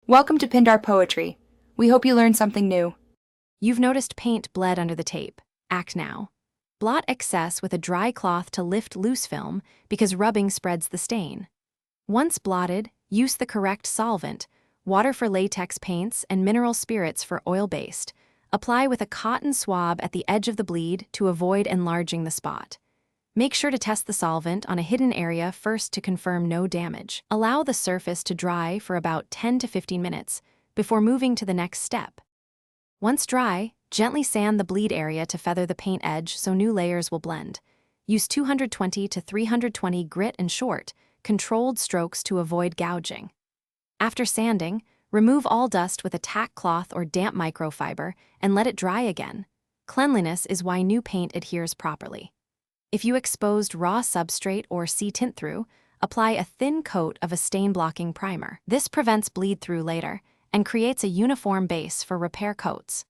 Welcome to Pindar Poetry. We hope you learned something new. You've noticed paint bled under the tape. Act now. Blot excess with a dry cloth to lift loose film because rubbing spreads the stain. Once blotted, use the correct solvent, water for latex paints and mineral spirits for oil-based. Apply with a cotton swab at the edge of the bleed to avoid enlarging the spot. Make sure to test the solvent on a hidden area first to confirm no damage. Allow the surface to dry for about 10 to 15 minutes before moving to the next step. Once dry, gently sand the bleed area to feather the paint edge so new layers will blend. Use 220 to 320 grit and short, controlled strokes to avoid gouging. After sanding, remove all dust with a tack cloth or damp microfiber and let it dry again. Cleanliness is why new paint adheres properly. If you exposed raw substrate or see tint through, apply a thin coat of a stain-blocking primer. This prevents bleed-through later and creates a uniform base for repair coats.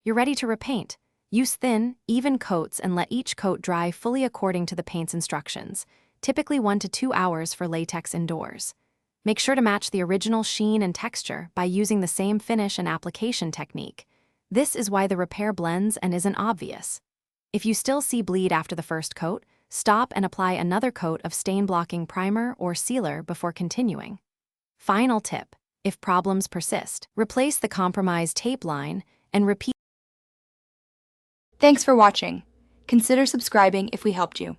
You're ready to repaint. Use thin, even coats and let each coat dry fully according to the paint's instructions, typically 1 to 2 hours for latex indoors. Make sure to match the original sheen and texture by using the same finish and application technique. This is why the repair blends and isn't obvious. If you still see bleed after the first coat, stop and apply another coat of stain-blocking primer or sealer before continuing. Final tip: if problems persist, replace the compromised tape line and repeat. Thanks for watching. Consider subscribing if we helped you.